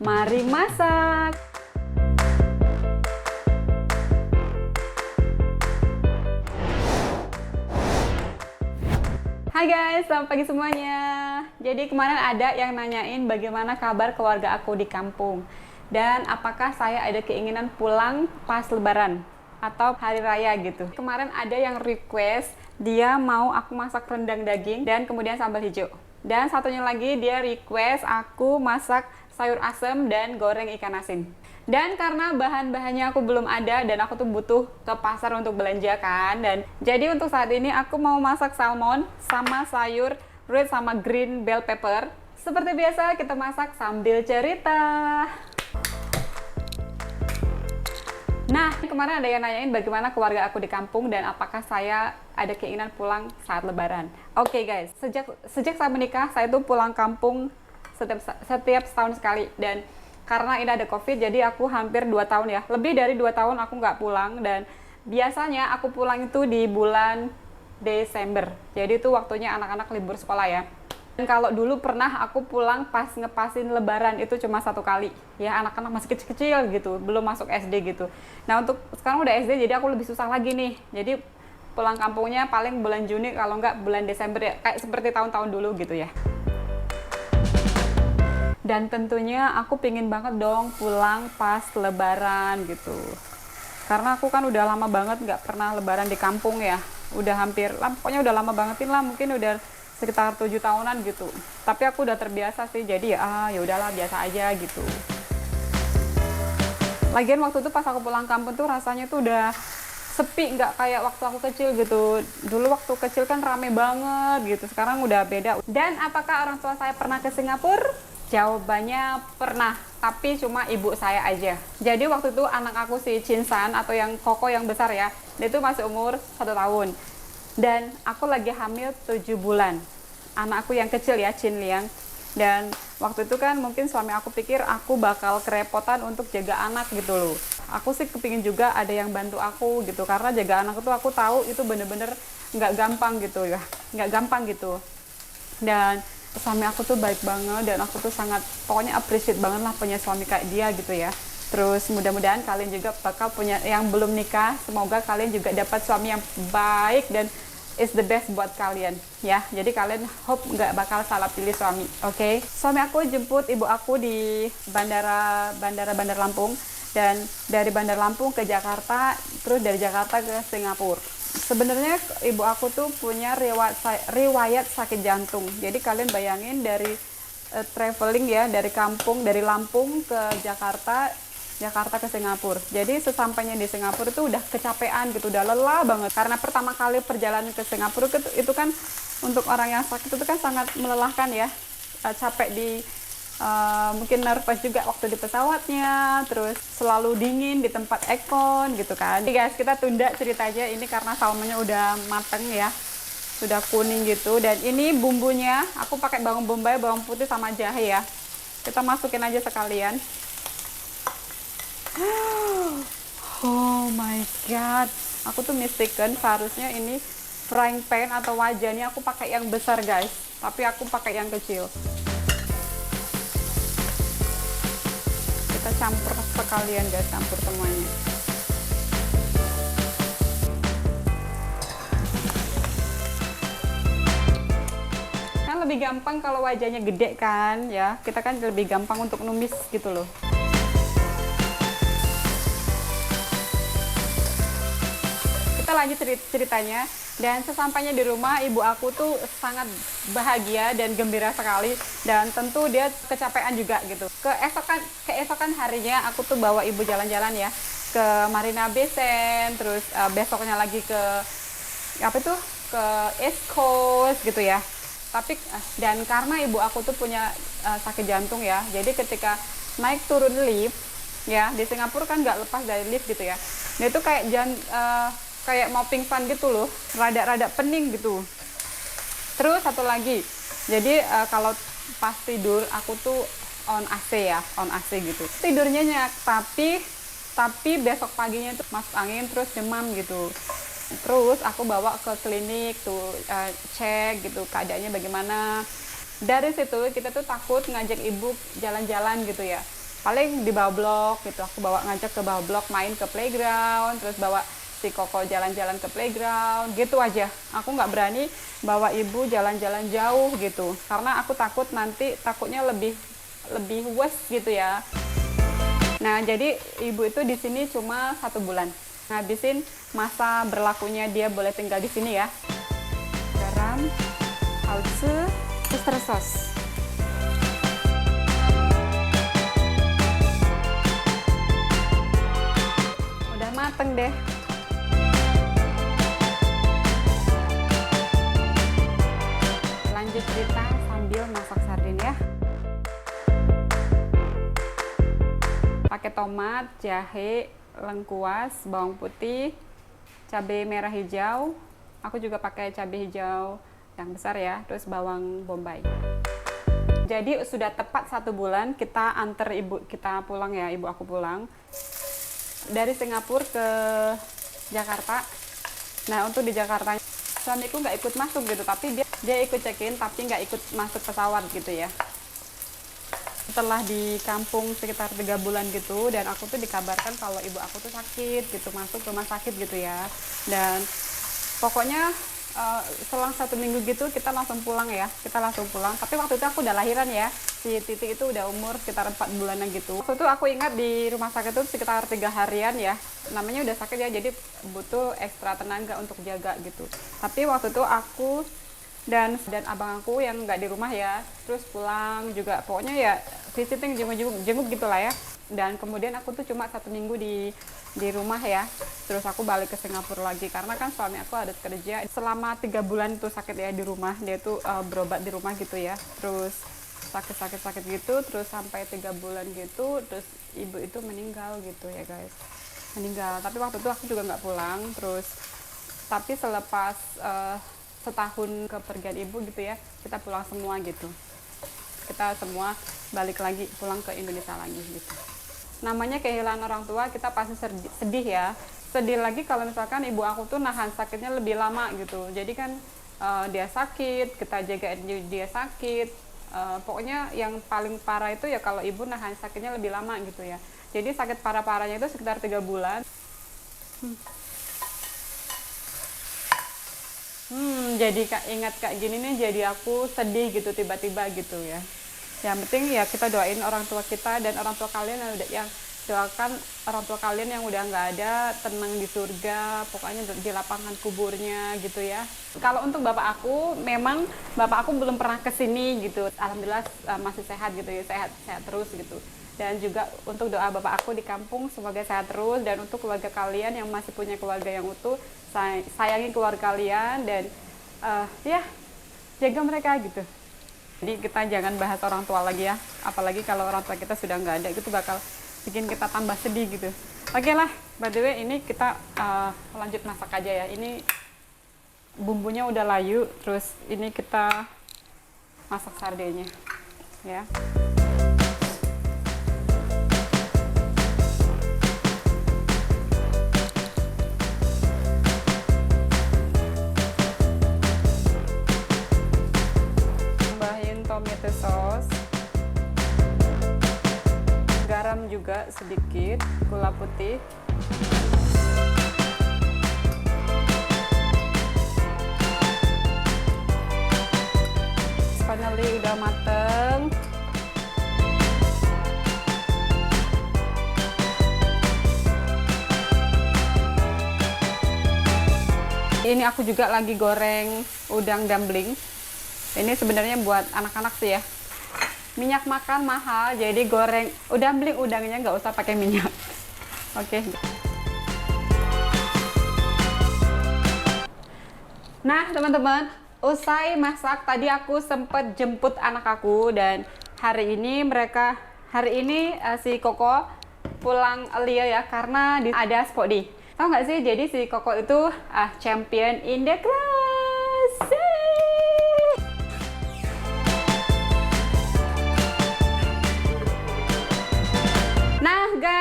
Mari masak! Hai guys, selamat pagi semuanya. Jadi kemarin ada yang nanyain bagaimana kabar keluarga aku di kampung. Dan apakah saya ada keinginan pulang pas lebaran atau hari raya gitu. Kemarin ada yang request dia mau aku masak rendang daging dan kemudian sambal hijau. Dan satunya lagi dia request aku masak sayur asem dan goreng ikan asin. Dan karena bahan-bahannya aku belum ada dan aku tuh butuh ke pasar untuk belanja kan. Dan jadi untuk saat ini aku mau masak salmon sama sayur red sama green bell pepper. Seperti biasa kita masak sambil cerita. Nah, kemarin ada yang nanyain bagaimana keluarga aku di kampung dan apakah saya ada keinginan pulang saat lebaran. Oke guys, sejak saya menikah, saya tuh pulang kampung setiap setahun sekali. Dan karena ini ada COVID, jadi aku hampir 2 tahun ya. Lebih dari 2 tahun aku nggak pulang. Dan biasanya aku pulang itu di bulan Desember. Jadi itu waktunya anak-anak libur sekolah ya. Dan kalau dulu pernah aku pulang pas ngepasin lebaran itu cuma 1 kali ya, anak-anak masih kecil-kecil gitu, belum masuk SD gitu. Nah untuk sekarang udah SD jadi aku lebih susah lagi nih, jadi pulang kampungnya paling bulan Juni kalau nggak bulan Desember ya, kayak seperti tahun-tahun dulu gitu ya. Dan tentunya aku pingin banget dong pulang pas lebaran gitu, karena aku kan udah lama banget nggak pernah lebaran di kampung ya, udah hampir lah, pokoknya udah lama bangetin lah, mungkin udah sekitar 7 tahunan gitu. Tapi aku udah terbiasa sih, jadi ya udahlah biasa aja gitu. Lagian waktu itu pas aku pulang kampung tuh rasanya tuh udah sepi, nggak kayak waktu aku kecil gitu. Dulu waktu kecil kan rame banget gitu, sekarang udah beda. Dan apakah orang tua saya pernah ke Singapura? Jawabannya pernah, tapi cuma ibu saya aja. Jadi waktu itu anak aku si Chinsan atau yang Koko yang besar ya, dia tuh masih umur 1 tahun. Dan aku lagi hamil 7 bulan. Anakku yang kecil ya, Chin Liang. Dan waktu itu kan mungkin suami aku pikir aku bakal kerepotan untuk jaga anak gitu loh. Aku sih kepingin juga ada yang bantu aku gitu, karena jaga anak itu aku tahu itu bener-bener nggak gampang gitu ya, nggak gampang gitu. Dan suami aku tuh baik banget dan aku tuh sangat pokoknya appreciate banget lah punya suami kayak dia gitu ya. Terus mudah-mudahan kalian juga bakal punya, yang belum nikah, semoga kalian juga dapat suami yang baik dan is the best buat kalian ya. Jadi kalian hope nggak bakal salah pilih suami, oke? Suami aku jemput ibu aku di bandara Lampung, dan dari Bandar Lampung ke Jakarta, terus dari Jakarta ke Singapura. Sebenarnya ibu aku tuh punya riwayat sakit jantung. Jadi kalian bayangin dari traveling ya, dari kampung, dari Lampung ke Jakarta ke Singapura. Jadi sesampainya di Singapura itu udah kecapean gitu, udah lelah banget. Karena pertama kali perjalanan ke Singapura itu kan untuk orang yang sakit itu kan sangat melelahkan ya. Capek di mungkin nervous juga waktu di pesawatnya, terus selalu dingin di tempat aircon gitu kan. Jadi guys, kita tunda ceritanya ini karena salmonnya udah mateng ya. Sudah kuning gitu, dan ini bumbunya aku pakai bawang bombay, bawang putih sama jahe ya. Kita masukin aja sekalian. Oh my god, aku tuh mistaken, seharusnya ini frying pan atau wajannya aku pakai yang besar guys, tapi aku pakai yang kecil. Kita campur sekalian guys, campur semuanya. Kan lebih gampang kalau wajannya gede kan ya, kita kan lebih gampang untuk numis gitu loh. Lanjut ceritanya. Dan sesampainya di rumah, ibu aku tuh sangat bahagia dan gembira sekali, dan tentu dia kecapean juga gitu. Keesokan harinya aku tuh bawa ibu jalan-jalan ya ke Marina Bay Sands, terus besoknya lagi ke ke East Coast gitu ya. Tapi dan karena ibu aku tuh punya sakit jantung ya, jadi ketika naik turun lift ya di Singapura kan nggak lepas dari lift gitu ya, dia tuh kayak mau pingsan gitu loh, rada-rada pening gitu. Terus satu lagi, jadi kalau pas tidur aku tuh on AC gitu. Tidurnya nyenyak, tapi besok paginya tuh masuk angin terus demam gitu. Terus aku bawa ke klinik tuh cek gitu keadaannya bagaimana. Dari situ kita tuh takut ngajak ibu jalan-jalan gitu ya. paling di bawah blok gitu. Aku bawa ngajak ke bawah blok main ke playground, terus bawa si Koko jalan-jalan ke playground gitu aja. Aku nggak berani bawa ibu jalan-jalan jauh gitu, karena aku takut nanti takutnya lebih wes gitu ya. Nah, jadi ibu itu di sini cuma 1 bulan. Ngabisin masa berlakunya dia boleh tinggal di sini ya. Garam, kaldu, Worcester sauce. Udah mateng deh. Lanjut kita sambil masak sardin ya. Pakai tomat, jahe, lengkuas, bawang putih, cabai merah hijau. Aku juga pakai cabai hijau yang besar ya, terus bawang bombay. Jadi sudah tepat 1 bulan kita antar ibu kita pulang ya, ibu aku pulang dari Singapura ke Jakarta. Nah, untuk di Jakarta suamiku nggak ikut masuk gitu, tapi dia ikut check-in tapi nggak ikut masuk pesawat gitu ya. Setelah di kampung sekitar 3 bulan gitu, dan aku tuh dikabarkan kalau ibu aku tuh sakit gitu, masuk rumah sakit gitu ya. Dan pokoknya selang 1 minggu gitu kita langsung pulang ya, tapi waktu itu aku udah lahiran ya, si Titi itu udah umur sekitar 4 bulanan gitu. Waktu itu aku ingat di rumah sakit itu sekitar 3 harian ya, namanya udah sakit ya, jadi butuh ekstra tenaga untuk jaga gitu. Tapi waktu itu aku dan abang aku yang nggak di rumah ya, terus pulang juga, pokoknya ya visiting, jenguk gitulah ya. Dan kemudian aku tuh cuma 1 minggu di rumah ya, terus aku balik ke Singapura lagi karena kan suami aku ada kerja. Selama 3 bulan itu sakit ya di rumah, dia tuh berobat di rumah gitu ya, terus sakit gitu, terus sampai 3 bulan gitu, terus ibu itu meninggal gitu ya guys, meninggal. Tapi waktu itu aku juga nggak pulang, terus tapi selepas setahun kepergian ibu gitu ya, kita pulang semua gitu, kita semua balik lagi pulang ke Indonesia lagi gitu. Namanya kehilangan orang tua, kita pasti sedih ya. Sedih lagi kalau misalkan ibu aku tuh nahan sakitnya lebih lama gitu. Jadi kan dia sakit, kita jagain dia sakit. Pokoknya yang paling parah itu ya kalau ibu nahan sakitnya lebih lama gitu ya. Jadi sakit parah-parahnya itu sekitar 3 bulan. Jadi ingat kayak gini nih, jadi aku sedih gitu tiba-tiba gitu ya. Yang penting ya kita doain orang tua kita dan orang tua kalian yang doakan orang tua kalian yang udah nggak ada tenang di surga, pokoknya di lapangan kuburnya gitu ya. Kalau untuk bapak aku, memang bapak aku belum pernah kesini gitu, alhamdulillah masih sehat gitu ya, sehat terus gitu. Dan juga untuk doa bapak aku di kampung semoga sehat terus, dan untuk keluarga kalian yang masih punya keluarga yang utuh, sayangi keluarga kalian dan ya jaga mereka gitu. Jadi kita jangan bahas orang tua lagi ya, apalagi kalau orang tua kita sudah nggak ada, gitu bakal bikin kita tambah sedih gitu. Oke lah, by the way ini kita lanjut masak aja ya. Ini bumbunya udah layu, terus ini kita masak sardennya ya. Tomato sauce, garam juga sedikit, gula putih, finally udah mateng. Ini aku juga lagi goreng udang dumpling. Ini sebenarnya buat anak-anak sih ya. Minyak makan mahal, jadi goreng dumpling udangnya nggak usah pakai minyak. Oke. Nah teman-teman, usai masak tadi aku sempat jemput anak aku, dan hari ini si Koko pulang earlier ya karena ada sport day. Tahu nggak sih? Jadi si Koko itu champion in the class.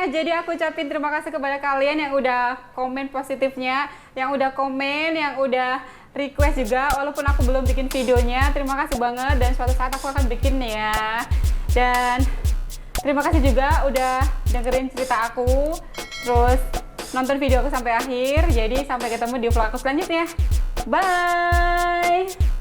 Jadi aku ucapin terima kasih kepada kalian yang udah komen positifnya, yang udah komen, yang udah request juga, walaupun aku belum bikin videonya. Terima kasih banget, dan suatu saat aku akan bikin ya. Dan Terima kasih juga udah dengerin cerita aku, terus nonton video aku sampai akhir. Jadi sampai ketemu di vlog aku selanjutnya. Bye!